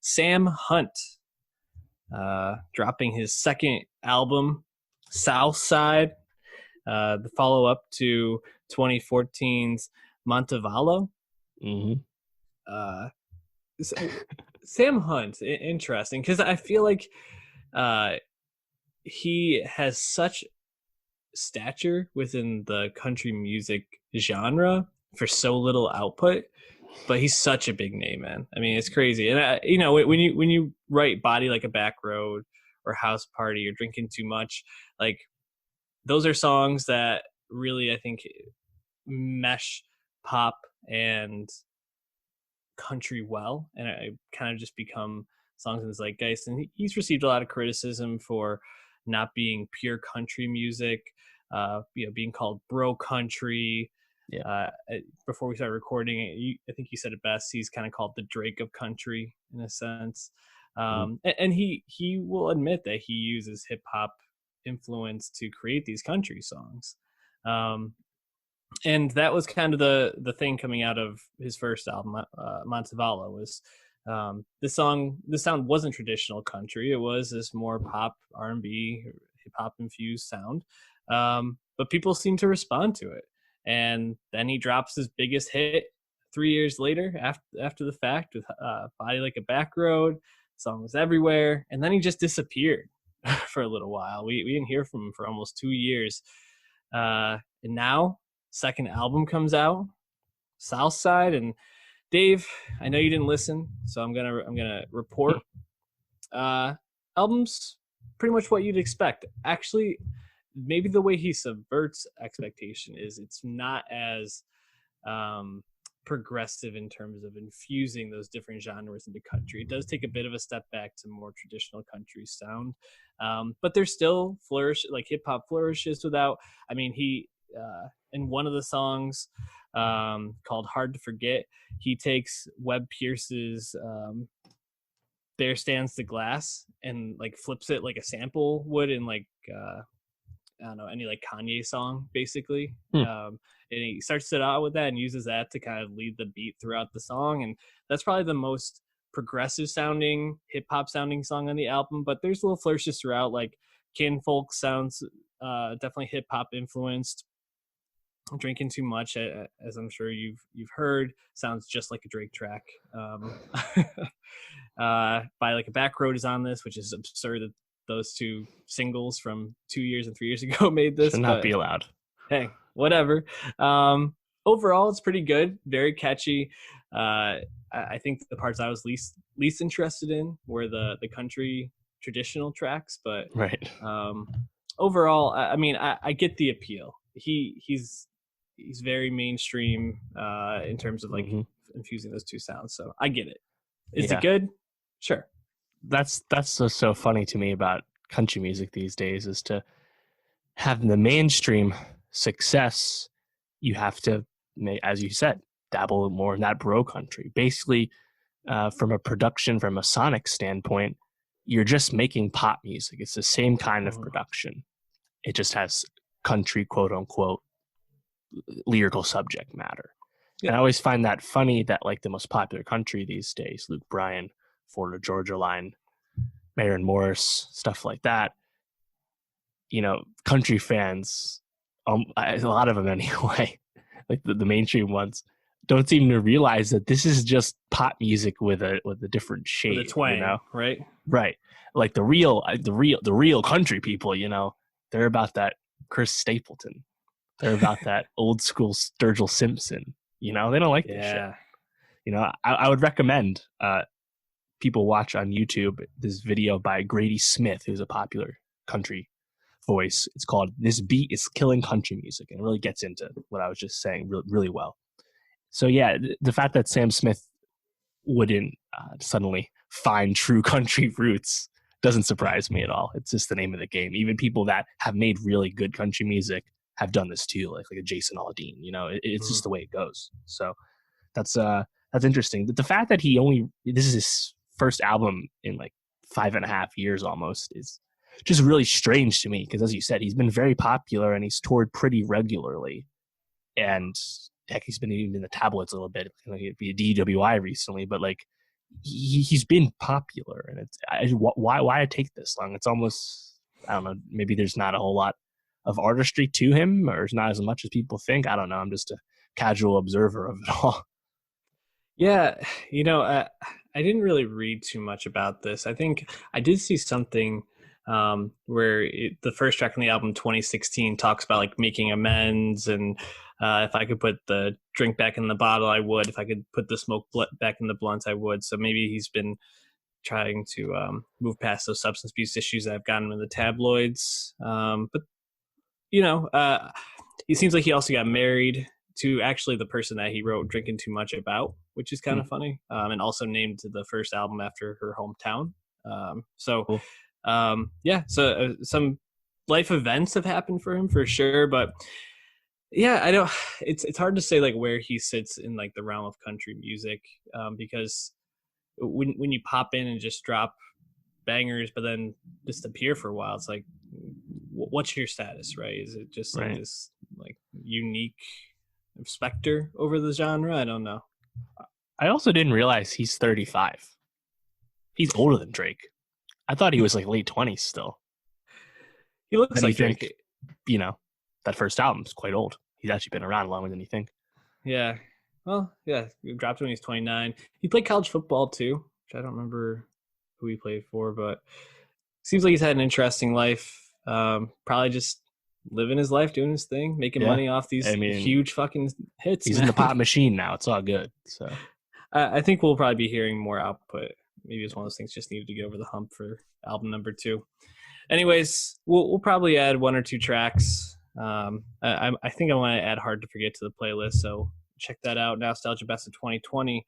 Sam Hunt, dropping his second album, Southside, the follow up to 2014's Montevallo. Mm-hmm. So, Sam Hunt, interesting, because I feel like he has such stature within the country music genre for so little output, but he's such a big name, man. I mean, it's crazy. And when you write Body Like a Back Road or House Party or Drinking Too Much, like those are songs that really, I think, mesh pop and country well, and I kind of just become songs in the zeitgeist. And he's received a lot of criticism for not being pure country music, being called bro country. Yeah. Before we started recording, I think you said it best. He's kind of called the Drake of country in a sense. And he will admit that he uses hip hop influence to create these country songs. And that was kind of the thing coming out of his first album, Montevallo, was this sound wasn't traditional country. It was this more pop, R&B, hip hop infused sound. But people seem to respond to it. And then he drops his biggest hit 3 years later, after the fact, with Body Like a Back Road. The song was everywhere, and then he just disappeared for a little while. We didn't hear from him for almost 2 years, and now second album comes out, Southside. And Dave, I know you didn't listen, so I'm gonna report. Album's pretty much what you'd expect. Actually, maybe the way he subverts expectation is it's not as progressive in terms of infusing those different genres into country. It does take a bit of a step back to more traditional country sound, but there's still like hip hop flourishes without. I mean, he in one of the songs called "Hard to Forget," he takes Webb Pierce's "There Stands the Glass" and like flips it like a sample would in like I don't know, any like Kanye song, basically. And he starts it out with that and uses that to kind of lead the beat throughout the song. And that's probably the most progressive sounding, hip hop sounding song on the album. But there's little flourishes throughout, like Kinfolk sounds definitely hip hop influenced. Drinking Too Much, as I'm sure you've heard, sounds just like a Drake track. By Like a Back Road is on this, which is absurd that those two singles from 2 years and 3 years ago made this. Should not be allowed. Hey, whatever. Overall, it's pretty good, very catchy. I think the parts I was least interested in were the country traditional tracks, but right. Overall, I mean, I get the appeal. He's very mainstream in terms of like infusing those two sounds, so I get it. Is it good? Sure. That's so funny to me about country music these days, is to have the mainstream success, you have to, as you said, dabble more in that bro country. Basically, from a production, from a sonic standpoint, you're just making pop music. It's the same kind of production. It just has country, quote unquote, lyrical subject matter. Yeah. And I always find that funny that like the most popular country these days, Luke Bryan, Florida Georgia Line, Maren Morris, stuff like that, you know, country fans, a lot of them anyway, like the mainstream ones, don't seem to realize that this is just pop music with a different shade, with a twang, you know? right. Like the real country people, you know, they're about that Chris Stapleton, they're about that old school Sturgill Simpson, you know, they don't like this shit. You know, I would recommend people watch on YouTube this video by Grady Smith, who's a popular country voice. It's called "This Beat is Killing Country Music," and it really gets into what I was just saying really well. So yeah, the fact that Sam Smith wouldn't suddenly find true country roots doesn't surprise me at all. It's just the name of the game. Even people that have made really good country music have done this too, like a Jason Aldean. You know, it's just the way it goes. So that's interesting. The fact that this is his first album in like 5.5 years almost is just really strange to me, because as you said, he's been very popular and he's toured pretty regularly, and heck, he's been even in the tabloids a little bit, like via DWI recently, but like he's been popular, and why it take this long? It's almost, I don't know. Maybe there's not a whole lot of artistry to him, or it's not as much as people think. I don't know. I'm just a casual observer of it all. Yeah, I didn't really read too much about this. I think I did see something where the first track on the album, 2016, talks about like making amends, and if I could put the drink back in the bottle, I would. If I could put the smoke back in the blunt, I would. So maybe he's been trying to move past those substance abuse issues that have gotten him in the tabloids. But he seems like he also got married to actually the person that he wrote Drinking Too Much About, which is kind of funny, and also named the first album after her hometown. Cool. Some life events have happened for him for sure, but yeah, I don't. It's hard to say like where he sits in like the realm of country music, because when you pop in and just drop bangers, but then disappear for a while, it's like, what's your status, right? Is it just like this like unique specter over the genre? I don't know. I also didn't realize he's 35. He's older than Drake. I thought he was like late 20s still. He looks like Drake. That first album's quite old. He's actually been around longer than you think. Yeah. Well, yeah, he dropped when he was 29. He played college football too, which I don't remember who he played for, but seems like he's had an interesting life. Probably just living his life, doing his thing, making money off these huge fucking hits. He's in the pop machine now. It's all good. So I think we'll probably be hearing more output. Maybe it's one of those things just needed to get over the hump for album number 2. Anyways, we'll probably add 1 or 2 tracks. I think I want to add Hard to Forget to the playlist, so check that out. Nowstalgia Best of 2020.